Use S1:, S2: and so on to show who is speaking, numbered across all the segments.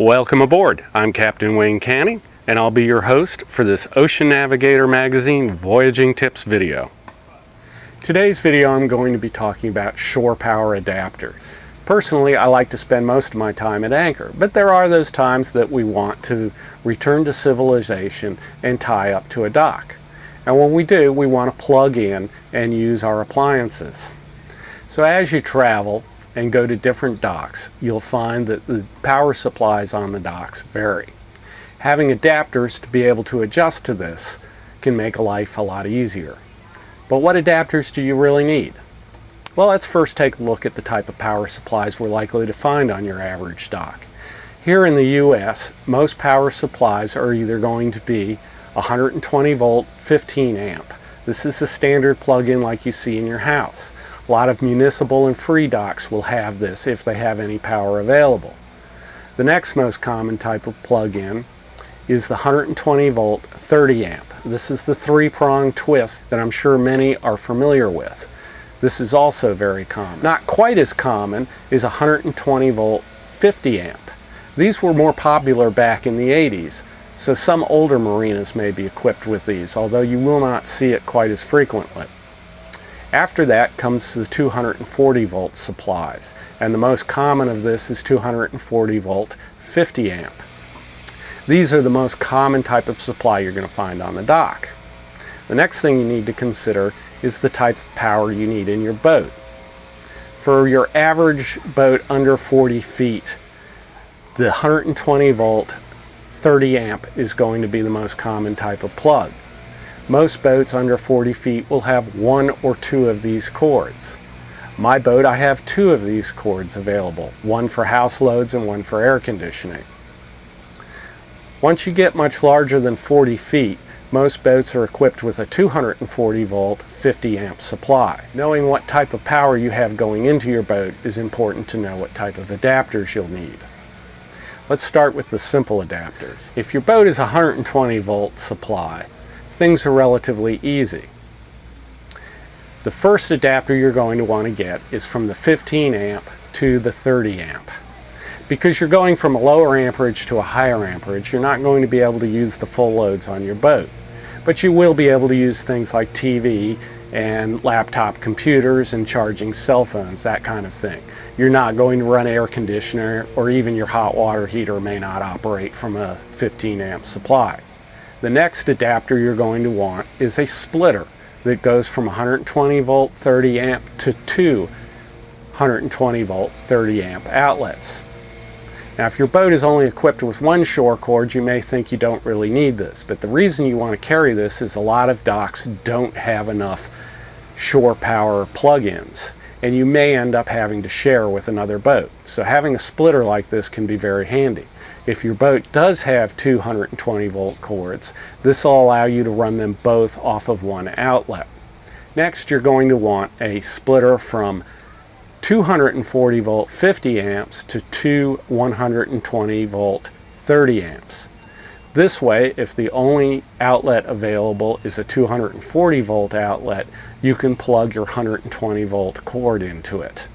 S1: Welcome aboard. I'm Captain Wayne Canning, and I'll be your host for this Ocean Navigator Magazine Voyaging Tips video. Today's video I'm going to be talking about shore power adapters. Personally, I like to spend most of my time at anchor, but there are those times that we want to return to civilization and tie up to a dock. And when we do, we want to plug in and use our appliances. So as you travel and go to different docks, you'll find that the power supplies on the docks vary. Having adapters to be able to adjust to this can make life a lot easier. But what adapters do you really need? Well, let's first take a look at the type of power supplies we're likely to find on your average dock. Here in the US, most power supplies are either going to be 120 volt 15 amp. This is the standard plug-in like you see in your house. A lot of municipal and free docks will have this if they have any power available. The next most common type of plug-in is the 120 volt 30 amp. This is the three-prong twist that I'm sure many are familiar with. This is also very common. Not quite as common is 120 volt 50 amp. These were more popular back in the 80s, so some older marinas may be equipped with these, although you will not see it quite as frequently. After that comes the 240 volt supplies, and the most common of this is 240 volt 50 amp. These are the most common type of supply you're going to find on the dock. The next thing you need to consider is the type of power you need in your boat. For your average boat under 40 feet, the 120 volt 30 amp is going to be the most common type of plug. Most boats under 40 feet will have one or two of these cords. My boat, I have two of these cords available, one for house loads and one for air conditioning. Once you get much larger than 40 feet, most boats are equipped with a 240 volt 50 amp supply. Knowing what type of power you have going into your boat is important to know what type of adapters you'll need. Let's start with the simple adapters. If your boat is a 120 volt supply, things are relatively easy. The first adapter you're going to want to get is from the 15 amp to the 30 amp. Because you're going from a lower amperage to a higher amperage, you're not going to be able to use the full loads on your boat. But you will be able to use things like TV and laptop computers and charging cell phones, that kind of thing. You're not going to run air conditioner, or even your hot water heater may not operate from a 15 amp supply. The next adapter you're going to want is a splitter that goes from 120 volt 30 amp to two 120 volt 30 amp outlets. Now, if your boat is only equipped with one shore cord, you may think you don't really need this, but the reason you want to carry this is a lot of docks don't have enough shore power plug-ins, and you may end up having to share with another boat. So having a splitter like this can be very handy. If your boat does have 220 volt cords, this will allow you to run them both off of one outlet. Next, you're going to want a splitter from 240 volt 50 amps to two 120 volt 30 amps. This way, if the only outlet available is a 240 volt outlet, you can plug your 120 volt cord into it.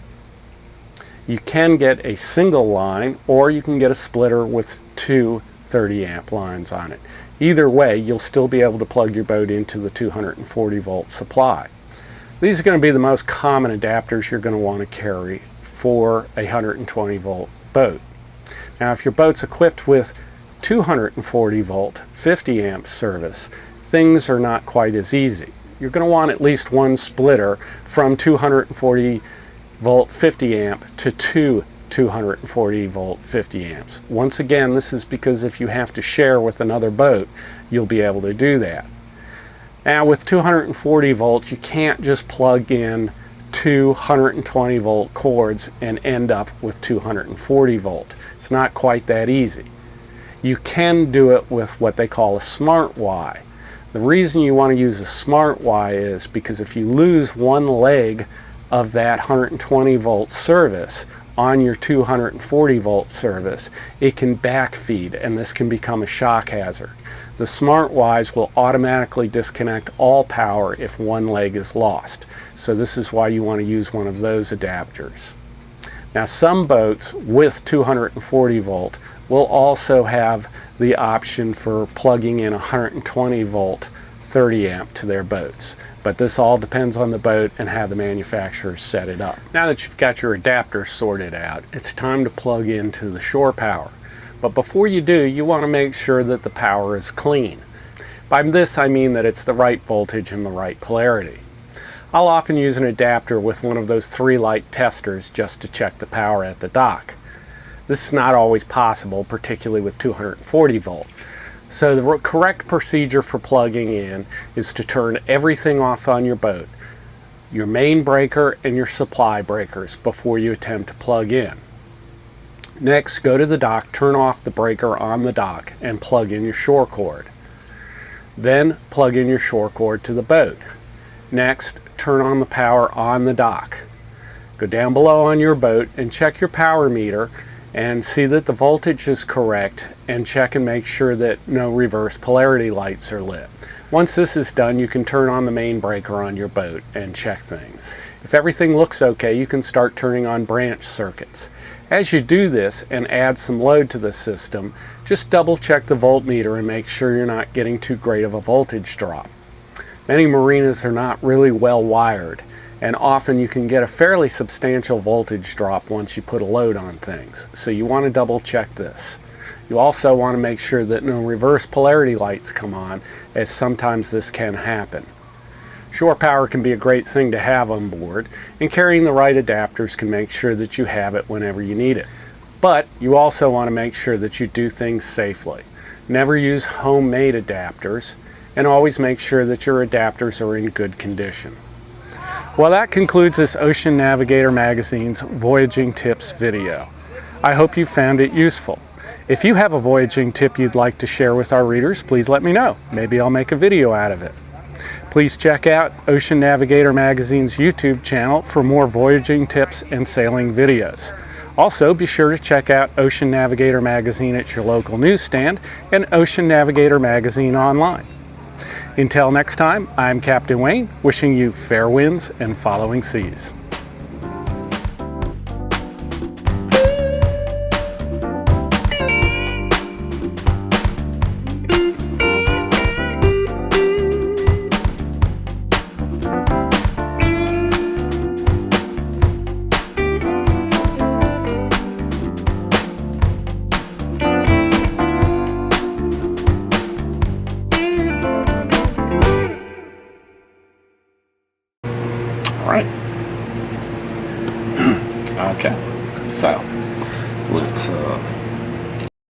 S1: You can get a single line, or you can get a splitter with two 30 amp lines on it. Either way, you'll still be able to plug your boat into the 240 volt supply. These are going to be the most common adapters you're going to want to carry for a 120 volt boat. Now, if your boat's equipped with 240 volt 50 amp service, things are not quite as easy. You're going to want at least one splitter from 240 volt 50 amp to two 240 volt 50 amps. Once again, this is because if you have to share with another boat, you'll be able to do that. Now, with 240 volts, you can't just plug in two 120 volt cords and end up with 240 volt. It's not quite that easy. You can do it with what they call a smart Y. The reason you want to use a smart Y is because if you lose one leg of that 120 volt service on your 240 volt service, it can backfeed, and this can become a shock hazard. The smart Ys will automatically disconnect all power if one leg is lost. So this is why you want to use one of those adapters. Now, some boats with 240 volt will also have the option for plugging in 120 volt 30 amp to their boats. But this all depends on the boat and how the manufacturers set it up. Now that you've got your adapter sorted out, it's time to plug into the shore power. But before you do, you want to make sure that the power is clean. By this I mean that it's the right voltage and the right polarity. I'll often use an adapter with one of those 3 light testers just to check the power at the dock. This is not always possible, particularly with 240 volt. So the correct procedure for plugging in is to turn everything off on your boat, your main breaker and your supply breakers, before you attempt to plug in. Next, go to the dock, turn off the breaker on the dock, and plug in your shore cord. Then plug in your shore cord to the boat. Next, turn on the power on the dock. Go down below on your boat and check your power meter and see that the voltage is correct, and check and make sure that no reverse polarity lights are lit. Once this is done, you can turn on the main breaker on your boat and check things. If everything looks okay, you can start turning on branch circuits. As you do this and add some load to the system, just double check the voltmeter and make sure you're not getting too great of a voltage drop. Many marinas are not really well wired, and often you can get a fairly substantial voltage drop once you put a load on things. So you want to double check this. You also want to make sure that no reverse polarity lights come on, as sometimes this can happen. Shore power can be a great thing to have on board, and carrying the right adapters can make sure that you have it whenever you need it. But you also want to make sure that you do things safely. Never use homemade adapters, and always make sure that your adapters are in good condition. Well, that concludes this Ocean Navigator Magazine's Voyaging Tips video. I hope you found it useful. If you have a voyaging tip you'd like to share with our readers, please let me know. Maybe I'll make a video out of it. Please check out Ocean Navigator Magazine's YouTube channel for more voyaging tips and sailing videos. Also, be sure to check out Ocean Navigator Magazine at your local newsstand and Ocean Navigator Magazine online. Until next time, I'm Captain Wayne, wishing you fair winds and following seas.
S2: Right. Okay. So let's